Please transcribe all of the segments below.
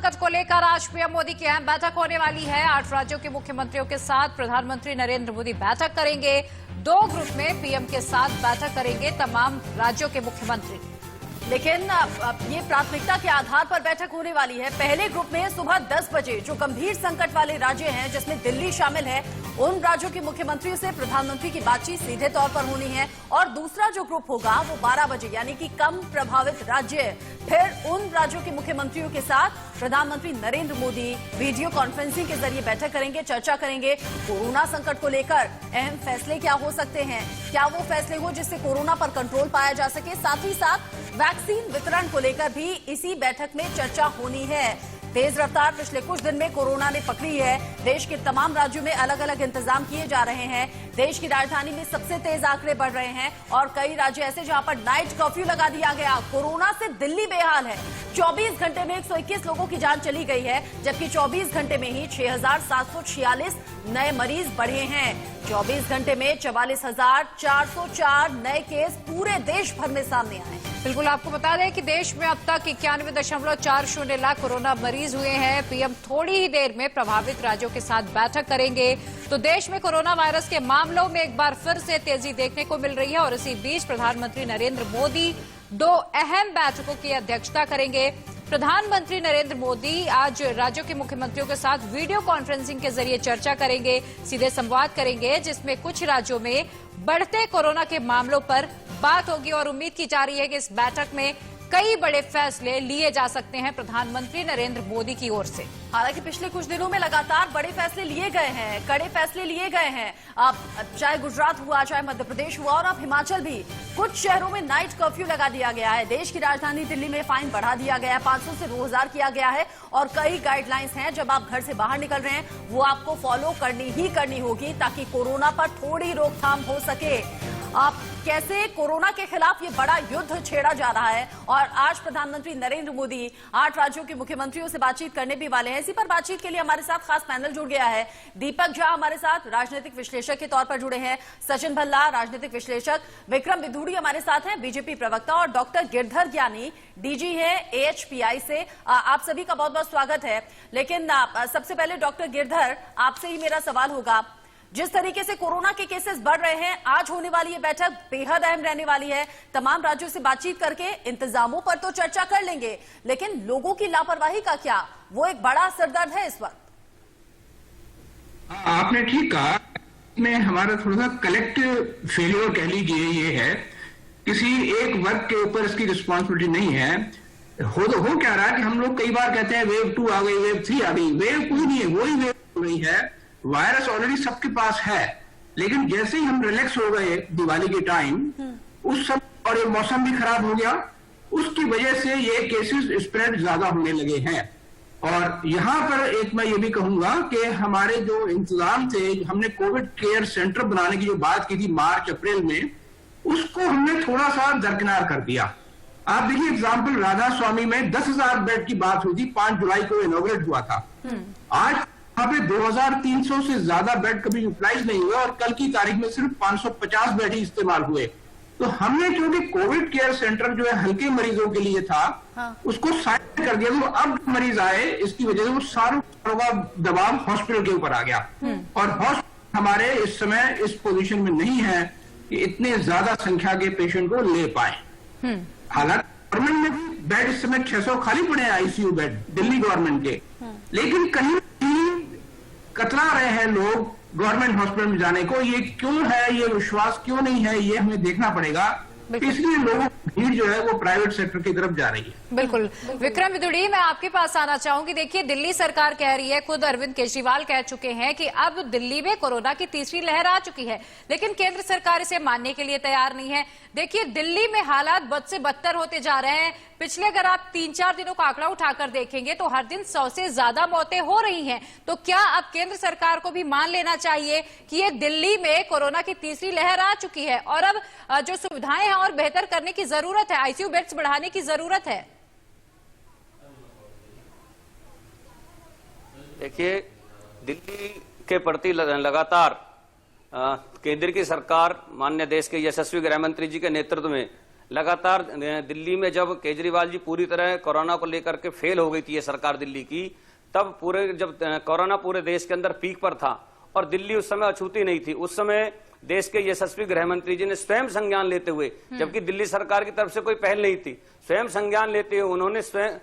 संकट को लेकर आज पीएम मोदी की अहम बैठक होने वाली है। 8 राज्यों के मुख्यमंत्रियों के साथ प्रधानमंत्री नरेंद्र मोदी बैठक करेंगे। 2 ग्रुप में पीएम के साथ बैठक करेंगे तमाम राज्यों के मुख्यमंत्री। लेकिन ये प्राथमिकता के आधार पर बैठक होने वाली है। पहले ग्रुप में सुबह 10 बजे जो गंभीर संकट वाले राज्य हैं, जिसमें दिल्ली शामिल है, उन राज्यों के मुख्यमंत्रियों से प्रधानमंत्री की बातचीत सीधे तौर पर होनी है। और दूसरा जो ग्रुप होगा वो 12 बजे यानी कि कम प्रभावित राज्य, फिर उन राज्यों के मुख्यमंत्रियों के साथ प्रधानमंत्री नरेंद्र मोदी वीडियो कॉन्फ्रेंसिंग के जरिए बैठक करेंगे, चर्चा करेंगे। कोरोना संकट को लेकर अहम फैसले क्या हो सकते हैं, क्या वो फैसले हो जिससे कोरोना पर कंट्रोल पाया जा सके। साथ ही साथ वैक्सीन वितरण को लेकर भी इसी बैठक में चर्चा होनी है। तेज रफ्तार पिछले कुछ दिन में कोरोना ने पकड़ी है। देश के तमाम राज्यों में अलग अलग इंतजाम किए जा रहे हैं। देश की राजधानी में सबसे तेज आंकड़े बढ़ रहे हैं और कई राज्य ऐसे जहां पर नाइट कर्फ्यू लगा दिया गया। कोरोना से दिल्ली बेहाल है। 24 घंटे में 121 लोगों की जान चली गई है, जबकि 24 घंटे में ही 6,746 नए मरीज बढ़े हैं। 24 घंटे में 44,404 नए केस पूरे देश भर में सामने आए। बिल्कुल, आपको बता दें कि देश में अब तक 91.40 लाख कोरोना मरीज हुए हैं। पीएम थोड़ी ही देर में प्रभावित राज्यों के साथ बैठक करेंगे। तो देश में कोरोना वायरस के मामलों में एक बार फिर से तेजी देखने को मिल रही है और इसी बीच प्रधानमंत्री नरेंद्र मोदी 2 अहम बैठकों की अध्यक्षता करेंगे। प्रधानमंत्री नरेंद्र मोदी आज राज्यों के मुख्यमंत्रियों के साथ वीडियो कॉन्फ्रेंसिंग के जरिए चर्चा करेंगे, सीधे संवाद करेंगे, जिसमें कुछ राज्यों में बढ़ते कोरोना के मामलों पर बात होगी और उम्मीद की जा रही है कि इस बैठक में कई बड़े फैसले लिए जा सकते हैं प्रधानमंत्री नरेंद्र मोदी की ओर से। हालांकि पिछले कुछ दिनों में लगातार बड़े फैसले लिए गए हैं, कड़े फैसले लिए गए हैं। अब चाहे गुजरात हुआ, चाहे मध्य प्रदेश हुआ और अब हिमाचल भी, कुछ शहरों में नाइट कर्फ्यू लगा दिया गया है। देश की राजधानी दिल्ली में फाइन बढ़ा दिया गया है, 500 से 2000 किया गया है और कई गाइडलाइंस हैं। जब आप घर से बाहर निकल रहे हैं वो आपको फॉलो करनी ही करनी होगी ताकि कोरोना पर थोड़ी रोकथाम हो सके। आप कैसे कोरोना के खिलाफ ये बड़ा युद्ध छेड़ा जा रहा है और आज प्रधानमंत्री नरेंद्र मोदी 8 राज्यों के मुख्यमंत्रियों से बातचीत करने भी वाले हैं। इसी पर बातचीत के लिए हमारे साथ खास पैनल जुड़ गया है। दीपक झा हमारे साथ राजनीतिक विश्लेषक के तौर पर जुड़े हैं, सचिन भल्ला राजनीतिक विश्लेषक, विक्रम विधूड़ी हमारे साथ हैं बीजेपी प्रवक्ता और डॉक्टर गिरधर ज्ञानी डीजी है AHPI से। आप सभी का बहुत बहुत स्वागत है। लेकिन सबसे पहले डॉक्टर गिरधर, आपसे ही मेरा सवाल होगा, जिस तरीके से कोरोना के केसेस बढ़ रहे हैं, आज होने वाली ये बैठक बेहद अहम रहने वाली है। तमाम राज्यों से बातचीत करके इंतजामों पर तो चर्चा कर लेंगे, लेकिन लोगों की लापरवाही का क्या, वो एक बड़ा सरदर्द है इस वक्त। आपने ठीक कहा, में हमारा थोड़ा सा कलेक्टिव फेलियर कह लीजिए ये है। किसी एक वर्ग के ऊपर इसकी रिस्पॉन्सिबिलिटी नहीं है। हो क्या रहा है कि हम लोग कई बार कहते हैं वेव 2 आ गई, वेव 3 आ गई। वेव कोई नहीं है, वही वेव हो रही है। वायरस ऑलरेडी सबके पास है, लेकिन जैसे ही हम रिलैक्स हो गए दिवाली के टाइम, उस सब और ये मौसम भी खराब हो गया, उसकी वजह से ये केसेस स्प्रेड ज्यादा होने लगे हैं। और यहां पर एक मैं ये भी कहूंगा कि हमारे जो इंतजाम थे, हमने कोविड केयर सेंटर बनाने की जो बात की थी मार्च अप्रैल में, उसको हमने थोड़ा सा दरकिनार कर दिया। आप देखिए एग्जाम्पल, राधा स्वामी में 10,000 बेड की बात हुई थी, 5 जुलाई को इनॉग्रेट हुआ था। आज वहां पे 2,300 से ज्यादा बेड कभी यूटिलाइज नहीं हुए और कल की तारीख में सिर्फ 550 बेड ही इस्तेमाल हुए। तो हमने क्योंकि कोविड केयर सेंटर जो है हल्के मरीजों के लिए था, उसको साइड कर दिया। तो अब मरीज आए, इसकी वजह से वो सारों का दबाव हॉस्पिटल के ऊपर आ गया और हॉस्पिटल हमारे इस समय इस पोजीशन में नहीं है कि इतने ज्यादा संख्या के पेशेंट को ले पाए। हालांकि गवर्नमेंट में भी बेड इस समय 600 खाली पड़े हैं, ICU बेड दिल्ली गवर्नमेंट के, लेकिन कहीं कतरा रहे हैं लोग गवर्नमेंट हॉस्पिटल में जाने को। ये क्यों है, ये विश्वास क्यों नहीं है, ये हमें देखना पड़ेगा। इसलिए लोगों की भीड़ जो है वो प्राइवेट सेक्टर की तरफ जा रही है। बिल्कुल। विक्रम विधूड़ी, मैं आपके पास आना चाहूंगी। देखिए, दिल्ली सरकार कह रही है, खुद अरविंद केजरीवाल कह चुके हैं कि अब दिल्ली में कोरोना की तीसरी लहर आ चुकी है, लेकिन केंद्र सरकार इसे मानने के लिए तैयार नहीं है। देखिए, दिल्ली में हालात बद से बदतर होते जा रहे हैं। पिछले अगर आप 3-4 दिनों का आंकड़ा उठाकर देखेंगे तो हर दिन 100 से ज्यादा मौतें हो रही हैं। तो क्या अब केंद्र सरकार को भी मान लेना चाहिए कि ये दिल्ली में कोरोना की तीसरी लहर आ चुकी है और अब जो सुविधाएं हैं और बेहतर करने की जरूरत है, ICU बेड्स बढ़ाने की जरूरत है? देखिए, दिल्ली के प्रति लगातार केंद्र की सरकार, माननीय देश के यशस्वी गृह मंत्री जी के नेतृत्व में लगातार दिल्ली में जब केजरीवाल जी पूरी तरह कोरोना को लेकर के फेल हो गई थी ये सरकार दिल्ली की, तब जब कोरोना पूरे देश के अंदर पीक पर था और दिल्ली उस समय अछूती नहीं थी, उस समय देश के यशस्वी गृह मंत्री जी ने स्वयं संज्ञान लेते हुए, जबकि दिल्ली सरकार की तरफ से कोई पहल नहीं थी, स्वयं संज्ञान लेते हुए उन्होंने स्वयं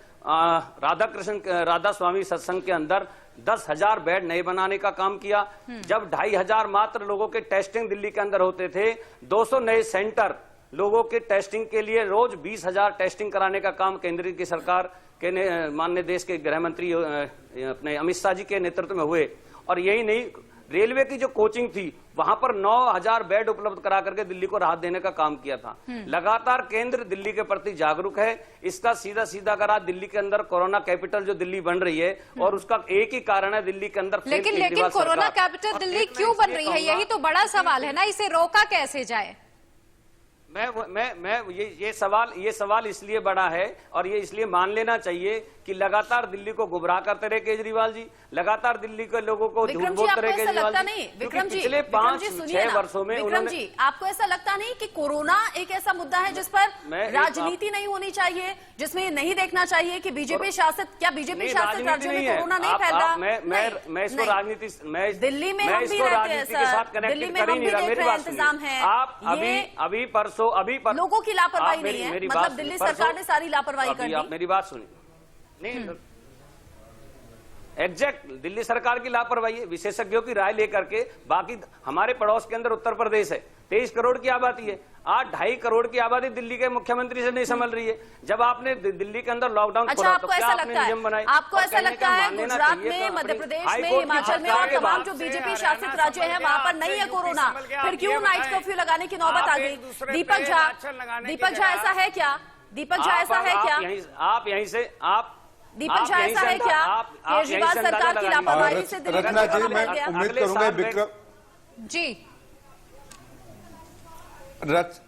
राधा स्वामी सत्संग के अंदर 10,000 बेड नए बनाने का काम किया। जब 2,500 मात्र लोगों के टेस्टिंग दिल्ली के अंदर होते थे, 200 नए सेंटर लोगों के टेस्टिंग के लिए रोज 20,000 टेस्टिंग कराने का काम केंद्र की सरकार के माननीय देश के गृह मंत्री अपने अमित शाह जी के नेतृत्व में हुए। और यही नहीं, रेलवे की जो कोचिंग थी वहां पर 9,000 बेड उपलब्ध करा करके दिल्ली को राहत देने का काम किया था। लगातार केंद्र दिल्ली के प्रति जागरूक है। इसका सीधा सीधा अगर आज दिल्ली के अंदर कोरोना कैपिटल जो दिल्ली बन रही है, और उसका एक ही कारण है दिल्ली के अंदर लेकिन कोरोना कैपिटल दिल्ली क्यों बन रही है, यही तो बड़ा सवाल है ना, इसे रोका कैसे जाए? ये सवाल इसलिए बड़ा है और ये इसलिए मान लेना चाहिए कि लगातार दिल्ली को गुमराह करते रहे केजरीवाल जी, लगातार दिल्ली के लोगों को झूठ बोलते रहे केजरीवाल जी। विक्रम जी, पिछले 5-6 वर्षों में विक्रम जी, आपको ऐसा लगता नहीं कि कोरोना एक ऐसा मुद्दा है जिस पर राजनीति नहीं होनी चाहिए, जिसमें ये नहीं देखना चाहिए कि बीजेपी शासित राज्यों में कोरोना नहीं फैल रहा? मैं इसको राजनीति, दिल्ली में हम भी रहते हैं सर, दिल्ली में हम भी देख रहे हैं, इंतजाम है। आप अभी परसों लोगों की लापरवाही नहीं है, मतलब दिल्ली सरकार ने सारी लापरवाही कर दी। आप मेरी बात सुनिए, नहीं एग्जैक्ट दिल्ली सरकार की लापरवाही है, विशेषज्ञों की राय लेकर के। बाकी हमारे पड़ोस के अंदर उत्तर प्रदेश है, 23 करोड़ की आबादी है, आज 2.5 करोड़ की आबादी दिल्ली के मुख्यमंत्री से नहीं संभल रही है। जब आपने दिल्ली के अंदर लॉकडाउन अच्छा, आपको ऐसा लगता है, आपको ऐसा लगता है गुजरात में, मध्य प्रदेश में, हिमाचल में और तमाम जो बीजेपी शासित राज्य हैं वहां पर नहीं है कोरोना, फिर क्यों नाइट कर्फ्यू लगाने की नौबत आ गई? दीपक झा ऐसा है क्या? दीपक झा ऐसा है क्या? आप यहीं से दीपक झा ऐसा है क्या? केजरीवाल सरकार की लापरवाही से रचना जी, मैं उम्मीद करूंगा विक्रम जी,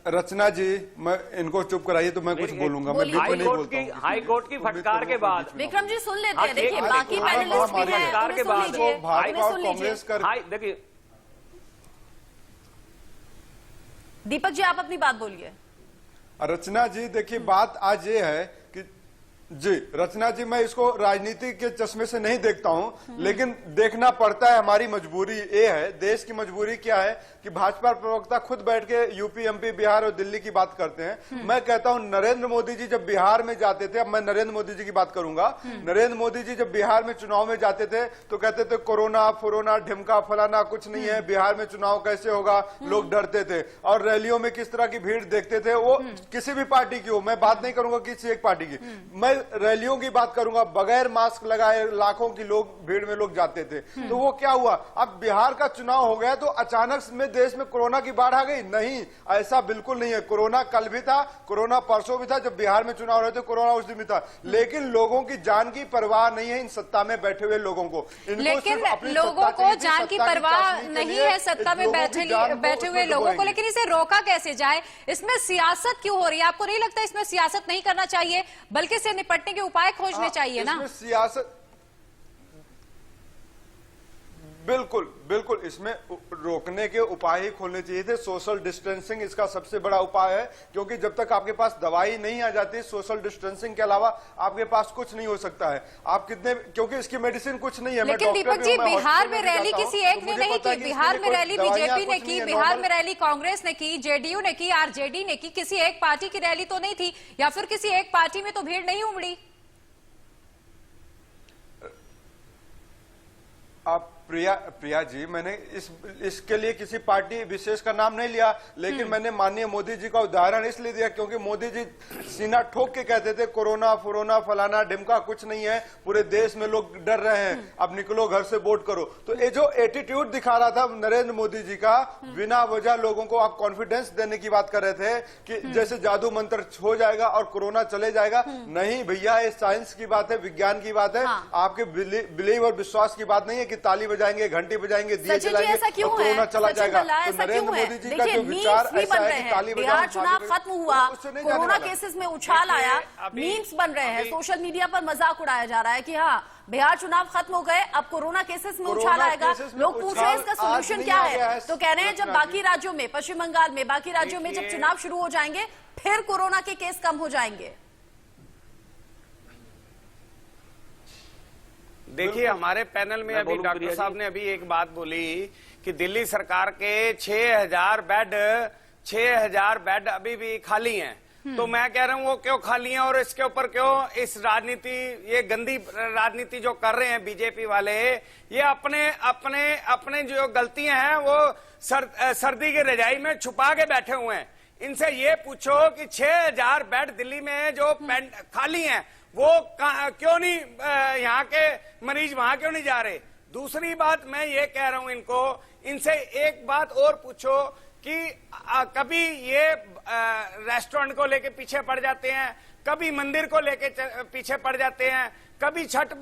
रचना जी, मैं इनको चुप कराइए तो मैं कुछ बोलूंगा। मैं बिल्कुल नहीं बोलता हूं। हाई कोर्ट की फटकार के बाद विक्रम जी सुन लेते हैं, देखिए बाकी पैनलिस्ट भी हैं, उन्हें सुन लीजिए, भाजपा और कांग्रेस कर देखिए। दीपक जी आप अपनी बात बोलिए। रचना जी देखिए, बात आज ये है कि जी रचना जी, मैं इसको राजनीति के चश्मे से नहीं देखता हूं, लेकिन देखना पड़ता है, हमारी मजबूरी ये है। देश की मजबूरी क्या है कि भाजपा प्रवक्ता खुद बैठ के यूपी, एमपी, बिहार और दिल्ली की बात करते हैं। मैं कहता हूं नरेंद्र मोदी जी जब बिहार में जाते थे, अब मैं नरेंद्र मोदी जी की बात करूंगा, नरेंद्र मोदी जी जब बिहार में चुनाव में जाते थे तो कहते थे कोरोना फोरोना ढिमका फलाना कुछ नहीं है, बिहार में चुनाव कैसे होगा, लोग डरते थे। और रैलियों में किस तरह की भीड़ देखते थे, वो किसी भी पार्टी की हो, मैं बात नहीं करूंगा किसी एक पार्टी की, मैं रैलियों की बात करूंगा, बगैर मास्क लगाए लाखों की लोग भीड़ में लोग जाते थे। तो वो क्या हुआ, अब बिहार का चुनाव हो गया तो अचानक में देश में कोरोना की बाढ़ आ गई? नहीं, ऐसा बिल्कुल नहीं है। कोरोना कल भी था, कोरोना परसों भी था, जब बिहार में चुनाव रहे थे कोरोना उस दिन भी था, लेकिन लोगों की जान की परवाह नहीं है इन सत्ता में बैठे हुए लोगों को। लेकिन लोगों को जान की परवाह नहीं है सत्ता में बैठे हुए लोगों को, लेकिन इसे रोका कैसे जाए? इसमें सियासत क्यों हो रही है? आपको नहीं लगता इसमें सियासत नहीं करना चाहिए, बल्कि इससे निपटने के उपाय खोजने चाहिए ना? सियासत बिल्कुल बिल्कुल, इसमें रोकने के उपाय ही खोलने चाहिए थे। सोशल डिस्टेंसिंग इसका सबसे बड़ा उपाय है, क्योंकि जब तक आपके पास दवाई नहीं आ जाती, सोशल डिस्टेंसिंग के अलावा आपके पास कुछ नहीं हो सकता है। आप कितने, क्योंकि इसकी मेडिसिन कुछ नहीं है। लेकिन दीपक जी, बिहार में रैली किसी एक ने नहीं की, बिहार में रैली बीजेपी ने की, बिहार में रैली कांग्रेस ने की, जेडीयू ने की, आरजेडी ने की, किसी एक पार्टी की रैली तो नहीं थी, या फिर किसी एक पार्टी में तो भीड़ नहीं उमड़ी? आप प्रिया जी, मैंने इसके लिए किसी पार्टी विशेष का नाम नहीं लिया, लेकिन मैंने माननीय मोदी जी का उदाहरण इसलिए दिया क्योंकि मोदी जी सीना ठोक के कहते थे कोरोना फोरोना फलाना ढिमका कुछ नहीं है, पूरे देश में लोग डर रहे हैं, अब निकलो घर से वोट करो। तो ये जो एटीट्यूड दिखा रहा था नरेंद्र मोदी जी का, बिना वजह लोगों को आप कॉन्फिडेंस देने की बात कर रहे थे कि जैसे जादू मंत्र हो जाएगा और कोरोना चले जाएगा। नहीं भैया, ये साइंस की बात है, विज्ञान की बात है, आपके बिलीव और विश्वास की बात नहीं है कि ताली बजाएंगे, घंटी बजाएंगे, दिए जलाएंगे और कोरोना चला जाएगा। तो नरेंद्र मोदी जी का जो विचार ऐसा है कि ताली बिहार चुनाव खत्म हुआ, कोरोना केसेस में उछाल आया, मीम्स बन रहे हैं, सोशल मीडिया पर मजाक उड़ाया जा रहा है कि हाँ बिहार चुनाव खत्म हो गए, अब कोरोना केसेस में उछाल आएगा। लोग पूछ रहे हैं इसका सोल्यूशन क्या है, तो कह रहे हैं जब बाकी राज्यों में, पश्चिम बंगाल में, बाकी राज्यों में जब चुनाव शुरू हो जाएंगे फिर कोरोना के केस कम हो जाएंगे? देखिए, हमारे पैनल में अभी डॉक्टर साहब ने अभी एक बात बोली कि दिल्ली सरकार के 6000 बेड अभी भी खाली हैं। तो मैं कह रहा हूँ वो क्यों खाली हैं और इसके ऊपर क्यों इस राजनीति, ये गंदी राजनीति जो कर रहे हैं बीजेपी वाले, ये अपने जो गलतियां हैं वो सर्दी की रजाई में छुपा के बैठे हुए हैं। इनसे ये पूछो कि 6000 बेड दिल्ली में जो खाली हैं वो क्यों नहीं, यहाँ के मरीज वहां क्यों नहीं जा रहे? दूसरी बात मैं ये कह रहा हूं इनसे एक बात और पूछो कि कभी ये रेस्टोरेंट को लेके पीछे पड़ जाते हैं, कभी मंदिर को लेके पीछे पड़ जाते हैं, कभी छठ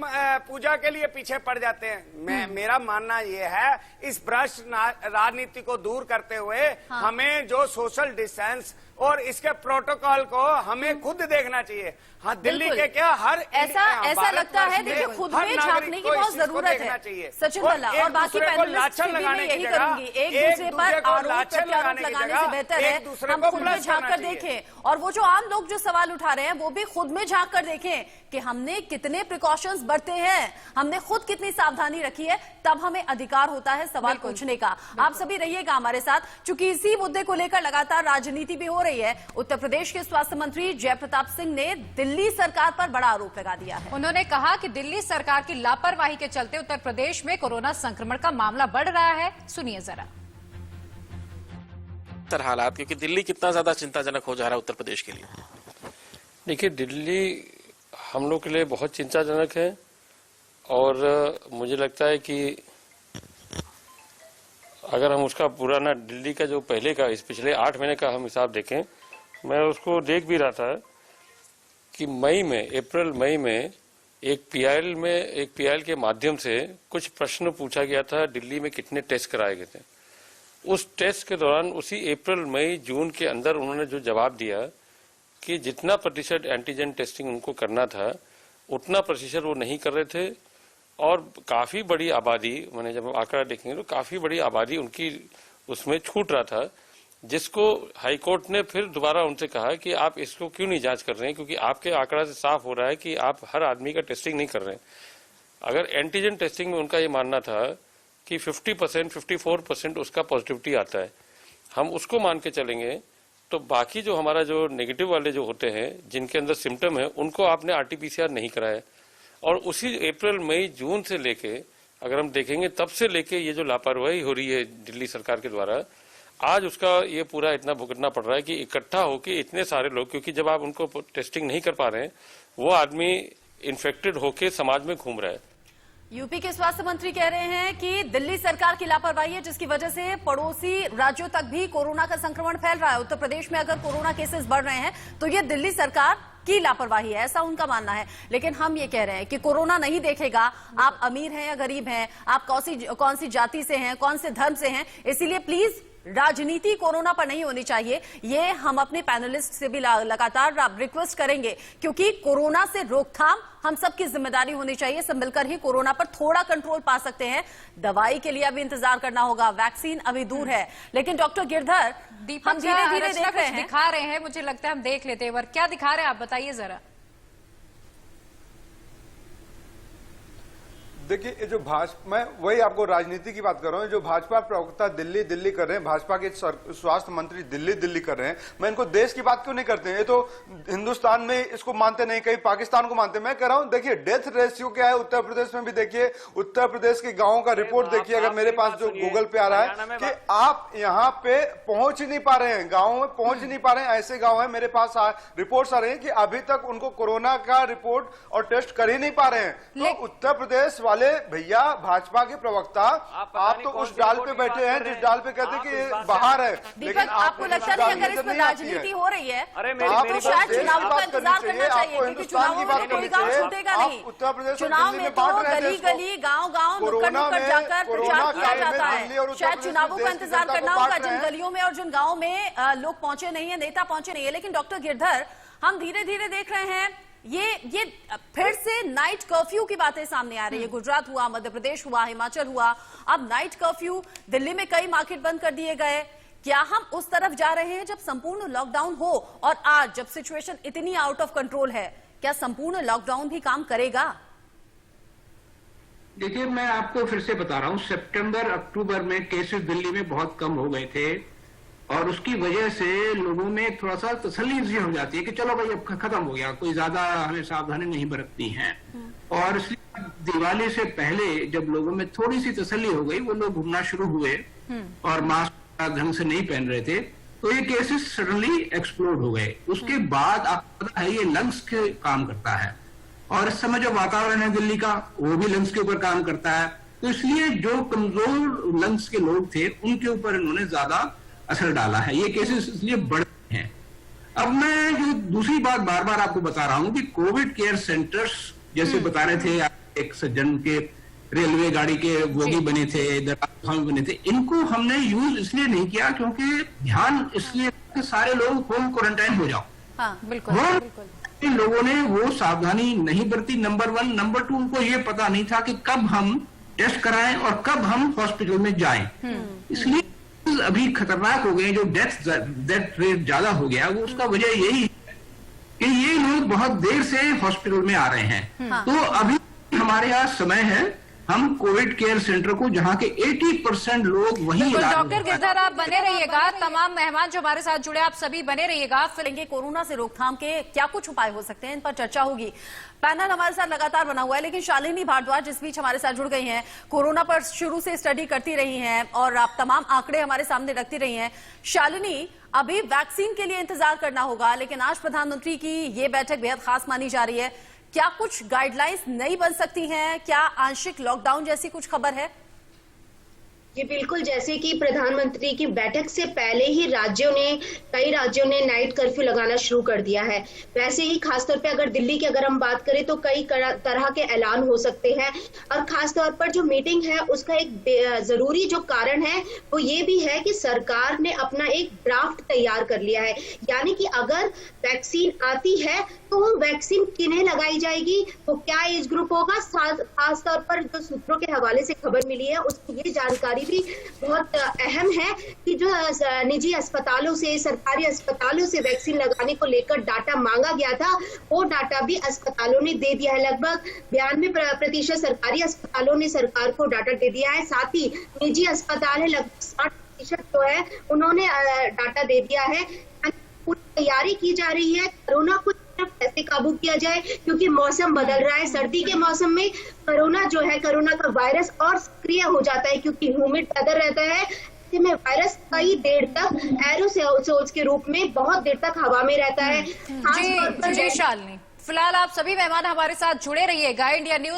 पूजा के लिए पीछे पड़ जाते हैं। मेरा मानना ये है इस भ्रष्ट राजनीति को दूर करते हुए हमें जो सोशल डिस्टेंस और इसके प्रोटोकॉल को हमें खुद देखना चाहिए। हाँ, दिल्ली के क्या हर ऐसा लगता है, देखिए, खुद में झांकने की बहुत जरूरत है। सचिन भल्ला और बाकी पैनलिस्ट भी मैं यही करूंगी, एक दूसरे पर आरोप प्रत्यारोप लगाने से बेहतर है हम खुद में झांक कर देखें। और वो जो आम लोग जो सवाल उठा रहे हैं वो भी खुद में झांक कर देखें कि हमने कितने प्रिकॉशंस बरते हैं, हमने खुद कितनी सावधानी रखी है, तब हमें अधिकार होता है सवाल पूछने का। आप सभी रहिएगा हमारे साथ, क्योंकि इसी मुद्दे को लेकर लगातार राजनीति भी हो रही है। उत्तर प्रदेश के स्वास्थ्य मंत्री जयप्रताप सिंह ने दिल्ली सरकार पर बड़ा आरोप लगा दिया है। उन्होंने कहा कि दिल्ली सरकार की लापरवाही के चलते उत्तर प्रदेश में कोरोना संक्रमण का मामला बढ़ रहा है। सुनिए जरा हालात, क्योंकि दिल्ली कितना ज्यादा चिंताजनक हो जा रहा है उत्तर प्रदेश के लिए। देखिए, दिल्ली हम लोग के लिए बहुत चिंताजनक है और मुझे लगता है कि अगर हम उसका पुराना दिल्ली का जो पहले का इस पिछले 8 महीने का हम हिसाब देखें, मैं उसको देख भी रहा था कि अप्रैल मई में एक पीआईएल के माध्यम से कुछ प्रश्न पूछा गया था, दिल्ली में कितने टेस्ट कराए गए थे। उस टेस्ट के दौरान उसी अप्रैल मई जून के अंदर उन्होंने जो जवाब दिया कि जितना प्रतिशत एंटीजन टेस्टिंग उनको करना था उतना प्रतिशत वो नहीं कर रहे थे और काफी बड़ी आबादी, मैंने जब आंकड़ा देखेंगे तो काफी बड़ी आबादी उनकी उसमें छूट रहा था, जिसको हाईकोर्ट ने फिर दोबारा उनसे कहा कि आप इसको क्यों नहीं जांच कर रहे हैं, क्योंकि आपके आंकड़ा से साफ हो रहा है कि आप हर आदमी का टेस्टिंग नहीं कर रहे हैं। अगर एंटीजन टेस्टिंग में उनका ये मानना था कि 50%, 54% उसका पॉजिटिविटी आता है, हम उसको मान के चलेंगे तो बाकी जो हमारा जो नेगेटिव वाले जो होते हैं जिनके अंदर सिम्टम है उनको आपने आरटीपीसीआर नहीं कराया। और उसी अप्रैल मई जून से लेके अगर हम देखेंगे तब से लेके ये जो लापरवाही हो रही है दिल्ली सरकार के द्वारा, आज उसका ये पूरा इतना भुगतना पड़ रहा है कि इकट्ठा होके इतने सारे लोग, क्योंकि जब आप उनको टेस्टिंग नहीं कर पा रहे हैं वो आदमी इन्फेक्टेड होके समाज में घूम रहा है। यूपी के स्वास्थ्य मंत्री कह रहे हैं कि दिल्ली सरकार की लापरवाही है जिसकी वजह से पड़ोसी राज्यों तक भी कोरोना का संक्रमण फैल रहा है। उत्तर प्रदेश में अगर कोरोना केसेस बढ़ रहे हैं तो ये दिल्ली सरकार की लापरवाही है, ऐसा उनका मानना है। लेकिन हम ये कह रहे हैं कि कोरोना नहीं देखेगा आप अमीर हैं या गरीब हैं, आप कौन सी जाति से हैं, कौन से धर्म से हैं। इसीलिए प्लीज राजनीति कोरोना पर नहीं होनी चाहिए, ये हम अपने पैनलिस्ट से भी लगातार रिक्वेस्ट करेंगे, क्योंकि कोरोना से रोकथाम हम सबकी जिम्मेदारी होनी चाहिए। सब मिलकर ही कोरोना पर थोड़ा कंट्रोल पा सकते हैं। दवाई के लिए अभी इंतजार करना होगा, वैक्सीन अभी दूर है। लेकिन डॉक्टर गिरधर, हम धीरे धीरे देख रहे हैं, दिखा रहे हैं, मुझे लगता है हम देख लेते हैं। क्या दिखा रहे हैं आप बताइए जरा। देखिए, ये जो भाजपा, मैं वही आपको राजनीति की बात कर रहा हूँ, जो भाजपा प्रवक्ता दिल्ली कर रहे हैं, भाजपा के स्वास्थ्य मंत्री दिल्ली कर रहे हैं, मैं इनको देश की बात क्यों नहीं करते हैं? ये तो हिंदुस्तान में इसको मानते नहीं, कहीं पाकिस्तान को मानते। मैं कह रहा हूँ देखिए डेथ रेशियो क्या है उत्तर प्रदेश में भी देखिए, उत्तर प्रदेश के गाँव का रिपोर्ट देखिए, अगर मेरे पास जो गूगल पे आ रहा है कि आप यहाँ पे पहुंच ही नहीं पा रहे हैं, गाँव में पहुंच ही नहीं पा रहे हैं। ऐसे गाँव है मेरे पास रिपोर्ट आ रहे हैं कि अभी तक उनको कोरोना का रिपोर्ट और टेस्ट कर ही नहीं पा रहे हैं। तो उत्तर प्रदेश वाले भैया, भाजपा के प्रवक्ता, आप तो उस डाल पे बैठे हैं जिस डाल पे कहते हैं कि ये बाहर है। लेकिन आपको लगता नहीं अगर इसमें राजनीति हो रही है तो शायद चुनाव का इंतजार करना चाहिए, क्योंकि चुनाव में कोई गांव छूटेगा नहीं। उत्तर प्रदेश चुनाव में तो गली गली, गांव गांव, नुक्कड़ नुक्कड़ जाकर प्रचार किया जाता है। शायद चुनावों का इंतजार करना होगा जिन गलियों में और जिन गाँव में लोग पहुंचे नहीं है, नेता पहुंचे नहीं है। लेकिन डॉक्टर गिरधर, हम धीरे धीरे देख रहे हैं ये फिर से नाइट कर्फ्यू की बातें सामने आ रही है। गुजरात हुआ, मध्य प्रदेश हुआ, हिमाचल हुआ, अब नाइट कर्फ्यू, दिल्ली में कई मार्केट बंद कर दिए गए। क्या हम उस तरफ जा रहे हैं जब संपूर्ण लॉकडाउन हो? और आज जब सिचुएशन इतनी आउट ऑफ कंट्रोल है, क्या संपूर्ण लॉकडाउन भी काम करेगा? देखिए, मैं आपको फिर से बता रहा हूं, सितंबर अक्टूबर में केसेस दिल्ली में बहुत कम हो गए थे और उसकी वजह से लोगों में थोड़ा सा तसल्ली सी हो जाती है कि चलो भाई अब खत्म हो गया, कोई ज्यादा हमें सावधानी नहीं बरतनी है। और इसलिए दिवाली से पहले जब लोगों में थोड़ी सी तसल्ली हो गई, वो लोग घूमना शुरू हुए और मास्क ढंग से नहीं पहन रहे थे, तो ये केसेस सडनली एक्सप्लोड हो गए। उसके बाद आपको पता है ये लंग्स के काम करता है और इस समय जो वातावरण है दिल्ली का वो भी लंग्स के ऊपर काम करता है, तो इसलिए जो कमजोर लंग्स के लोग थे उनके ऊपर इन्होंने ज्यादा असर डाला है। ये केसेस इसलिए बढ़ रहे हैं। अब मैं जो दूसरी बात बार बार आपको बता रहा हूं कि कोविड केयर सेंटर्स जैसे बता रहे थे, एक सज्जन के रेलवे गाड़ी के बोगी बने थे, दरगाह बने थे, इनको हमने यूज इसलिए नहीं किया क्योंकि ध्यान इसलिए कि सारे लोग होम क्वारंटाइन हो जाओ। हाँ, बिल्कुल। लोगों ने वो सावधानी नहीं बरती, नंबर 1। नंबर 2, उनको ये पता नहीं था कि कब हम टेस्ट कराएं और कब हम हॉस्पिटल में जाएं। इसलिए अभी खतरनाक हो गए, जो डेथ रेट ज्यादा हो गया, वो उसका वजह यही है कि ये लोग बहुत देर से हॉस्पिटल में आ रहे हैं। तो अभी हमारे यहाँ समय है, हम कोविड केयर सेंटर को जहाँ के 80% लोग वहीं डॉक्टर गिरधर आप बने रहिएगा, तमाम मेहमान जो हमारे साथ जुड़े आप सभी बने रहिएगा। फिर कोरोना से रोकथाम के क्या कुछ उपाय हो सकते हैं, इन पर चर्चा होगी। पैनल हमारे साथ लगातार बना हुआ है, लेकिन शालिनी भारद्वाज इस बीच हमारे साथ जुड़ गई हैं, कोरोना पर शुरू से स्टडी करती रही हैं और आप तमाम आंकड़े हमारे सामने रखती रही हैं। शालिनी, अभी वैक्सीन के लिए इंतजार करना होगा, लेकिन आज प्रधानमंत्री की ये बैठक बेहद खास मानी जा रही है। क्या कुछ गाइडलाइंस नई बन सकती हैं? क्या आंशिक लॉकडाउन जैसी कुछ खबर है? ये बिल्कुल, जैसे कि प्रधानमंत्री की बैठक से पहले ही कई राज्यों ने नाइट कर्फ्यू लगाना शुरू कर दिया है। वैसे ही खासतौर पे अगर दिल्ली की अगर हम बात करें तो कई तरह के ऐलान हो सकते हैं और खासतौर पर जो मीटिंग है उसका एक जरूरी जो कारण है वो ये भी है कि सरकार ने अपना एक ड्राफ्ट तैयार कर लिया है, यानी कि अगर वैक्सीन आती है तो वो वैक्सीन किन्हें लगाई जाएगी, वो क्या एज ग्रुप होगा। खासतौर पर जो सूत्रों के हवाले से खबर मिली है उसकी ये जानकारी भी बहुत अहम है कि जो निजी अस्पतालों से, सरकारी अस्पतालों से वैक्सीन लगाने को लेकर डाटा मांगा गया था, वो डाटा भी अस्पतालों ने दे दिया है। लगभग 92% सरकारी अस्पतालों ने सरकार को डाटा दे दिया है, साथ ही निजी अस्पताल है लगभग 60% जो है उन्होंने डाटा दे दिया है। पूरी तैयारी की जा रही है कोरोना को कैसे काबू किया जाए, क्योंकि मौसम बदल रहा है। सर्दी के मौसम में कोरोना जो है, कोरोना का वायरस और सक्रिय हो जाता है क्योंकि ह्यूमिड वेदर रहता है। ऐसे में वायरस कई देर तक एरोसोल्स के रूप में बहुत देर तक हवा में रहता है। जी शालिनी, फिलहाल आप सभी मेहमान हमारे साथ जुड़े रहिएगा। India news